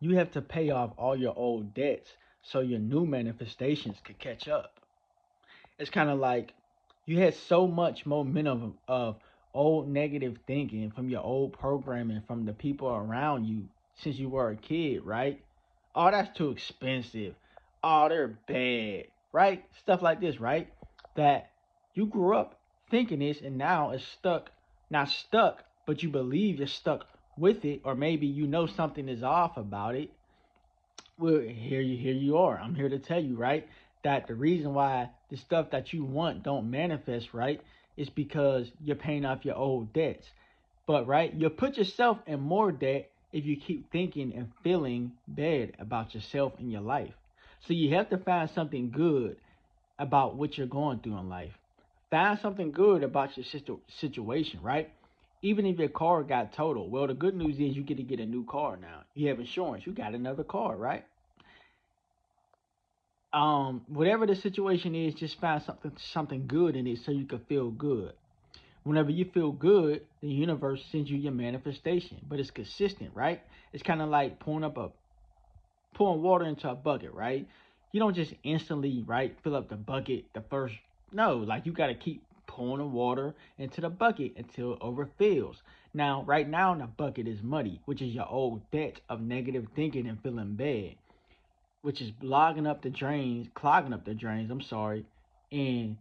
You have to pay off all your old debts so your new manifestations could catch up. It's kind of like you had so much momentum of old negative thinking from your old programming from the people around you since you were a kid, right? Oh, that's too expensive. Oh, they're bad, right? Stuff like this, right? That you grew up thinking this and now it's stuck. Not stuck, but you believe you're stuck with it, or maybe you know something is off about it. Well, here you are. I'm here to tell you, right, that the reason why the stuff that you want don't manifest, right, is because you're paying off your old debts. But right, you'll put yourself in more debt if you keep thinking and feeling bad about yourself and your life. So you have to find something good about what you're going through in life. Find something good about your situation, right? Even if your car got totaled, well, the good news is you get to get a new car now. You have insurance. You got another car, right? Whatever the situation is, just find something good in it so you can feel good. Whenever you feel good, the universe sends you your manifestation, but it's consistent, right? It's kind of like pouring water into a bucket, right? You don't just instantly, right, fill up the bucket the first. No, like you got to keep pouring the water into the bucket until it overfills. Now, right now, the bucket is muddy, which is your old debt of negative thinking and feeling bad, which is clogging up the drains, I'm sorry, and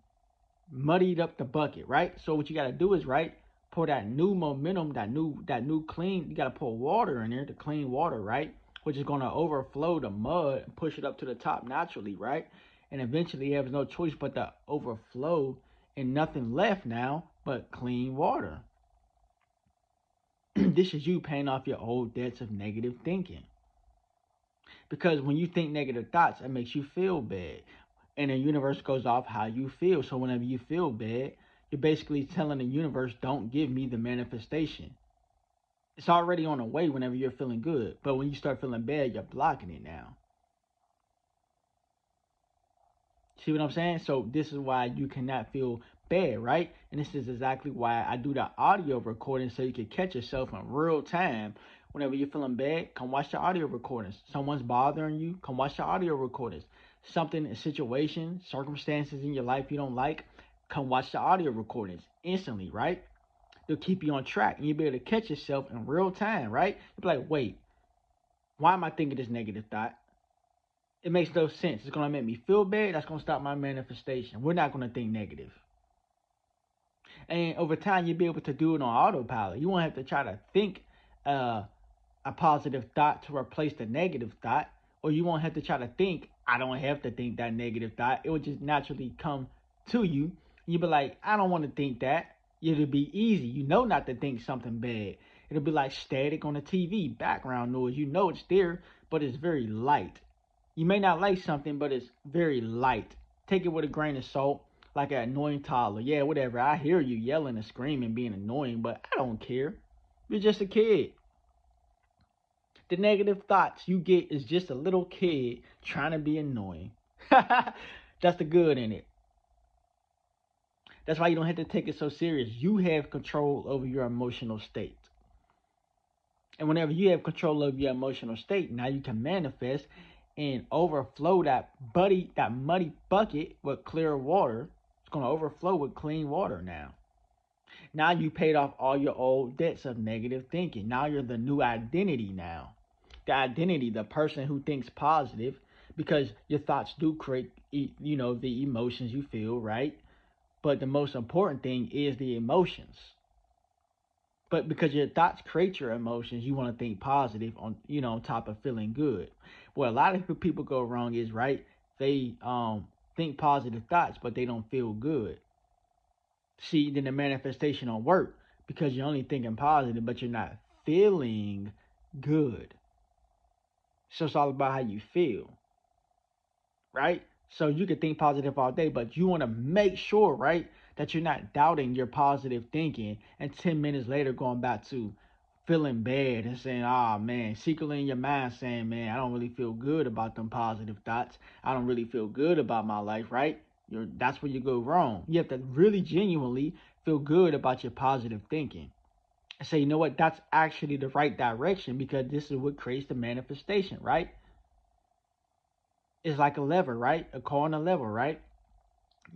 muddied up the bucket, right? So what you gotta do is, right, pour that new momentum, that new clean, you gotta pour water in there, the clean water, right? Which is gonna overflow the mud and push it up to the top naturally, right? And eventually you have no choice but to overflow and nothing left now but clean water. This is you paying off your old debts of negative thinking. Because when you think negative thoughts, it makes you feel bad. And the universe goes off how you feel. So whenever you feel bad, you're basically telling the universe, don't give me the manifestation. It's already on the way whenever you're feeling good. But when you start feeling bad, you're blocking it now. See what I'm saying? So this is why you cannot feel bad, right? And this is exactly why I do the audio recording so you can catch yourself in real time. Whenever you're feeling bad, come watch the audio recordings. Someone's bothering you, come watch the audio recordings. Something, a situation, circumstances in your life you don't like, come watch the audio recordings instantly, right? They'll keep you on track and you'll be able to catch yourself in real time, right? You'll be like, wait, why am I thinking this negative thought? It makes no sense. It's gonna make me feel bad. That's gonna stop my manifestation. We're not gonna think negative. And over time, you'll be able to do it on autopilot. You won't have to try to think uh, a positive thought to replace the negative thought, or you won't have to try to think. I don't have to think that negative thought. It will just naturally come to you. You'll be like, I don't want to think that. It'll be easy. You know not to think something bad. It'll be like static on the TV, background noise. You know it's there, but it's very light. You may not like something, but it's very light. Take it with a grain of salt, like an annoying toddler. Yeah, whatever. I hear you yelling and screaming, being annoying, but I don't care. You're just a kid. The negative thoughts you get is just a little kid trying to be annoying. That's the good in it. That's why you don't have to take it so serious. You have control over your emotional state. And whenever you have control over your emotional state, now you can manifest and overflow that muddy bucket with clear water. It's gonna overflow with clean water now. Now you paid off all your old debts of negative thinking. Now you're the new identity now. The identity, the person who thinks positive, because your thoughts do create, the emotions you feel, right? But the most important thing is the emotions. But because your thoughts create your emotions, you want to think positive on top of feeling good. Where a lot of people go wrong is, right, they think positive thoughts, but they don't feel good. See, then the manifestation don't work because you're only thinking positive, but you're not feeling good. So it's all about how you feel, right? So you can think positive all day, but you want to make sure, right, that you're not doubting your positive thinking and 10 minutes later going back to feeling bad and saying, oh man, secretly in your mind saying, man, I don't really feel good about them positive thoughts. I don't really feel good about my life, right? That's where you go wrong. You have to really genuinely feel good about your positive thinking. and say, you know what, that's actually the right direction because this is what creates the manifestation, right? It's like a lever, right? A car on a lever, right?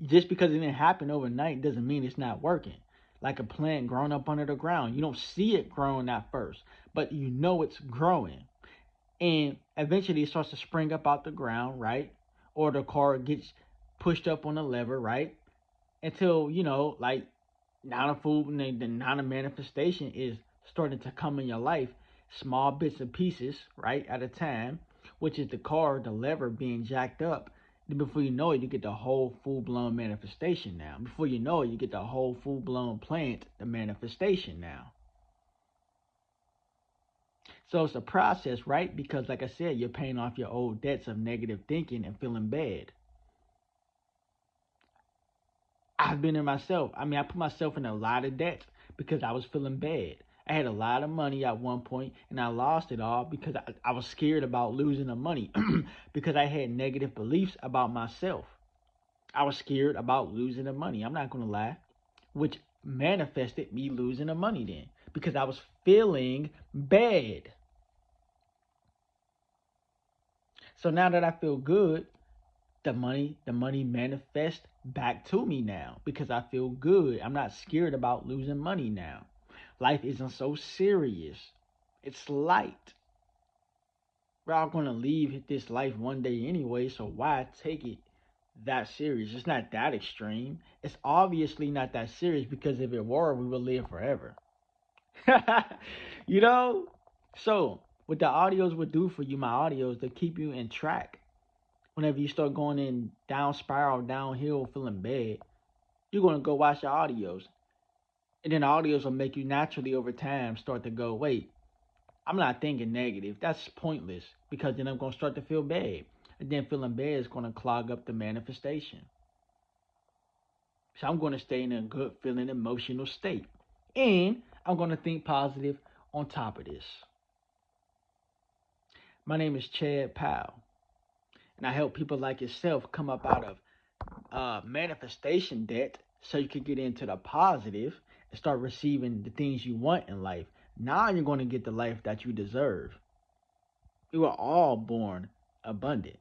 Just because it didn't happen overnight doesn't mean it's not working. Like a plant growing up under the ground, you don't see it growing at first, but you know it's growing, and eventually it starts to spring up out the ground, right? Or the car gets pushed up on the lever, right? Until like now the food and the now the manifestation is starting to come in your life, small bits and pieces, right, at a time, which is the car, the lever being jacked up. Then before you know it, you get the whole full blown manifestation now. Before you know it, you get the whole full blown plant, the manifestation now. So it's a process, right? Because like I said, you're paying off your old debts of negative thinking and feeling bad. I've been there myself. I mean, I put myself in a lot of debt because I was feeling bad. I had a lot of money at one point and I lost it all because I was scared about losing the money because I had negative beliefs about myself. I was scared about losing the money. I'm not going to lie, which manifested me losing the money then because I was feeling bad. So now that I feel good, the money manifests back to me now because I feel good. I'm not scared about losing money now. Life isn't so serious. It's light. We're all gonna leave this life one day anyway, so why take it that serious? It's not that extreme. It's obviously not that serious because if it were, we would live forever. you know? So what the audios would do for you, my audios, to keep you in track whenever you start going in down spiral, downhill, feeling bad, you're gonna go watch the audios. And then the audios will make you naturally over time start to go, wait, I'm not thinking negative. That's pointless because then I'm gonna start to feel bad. And then feeling bad is gonna clog up the manifestation. So I'm gonna stay in a good feeling emotional state. And I'm gonna think positive on top of this. My name is Chad Powell, and I help people like yourself come up out of manifestation debt so you can get into the positive and start receiving the things you want in life. Now you're going to get the life that you deserve. We were all born abundant.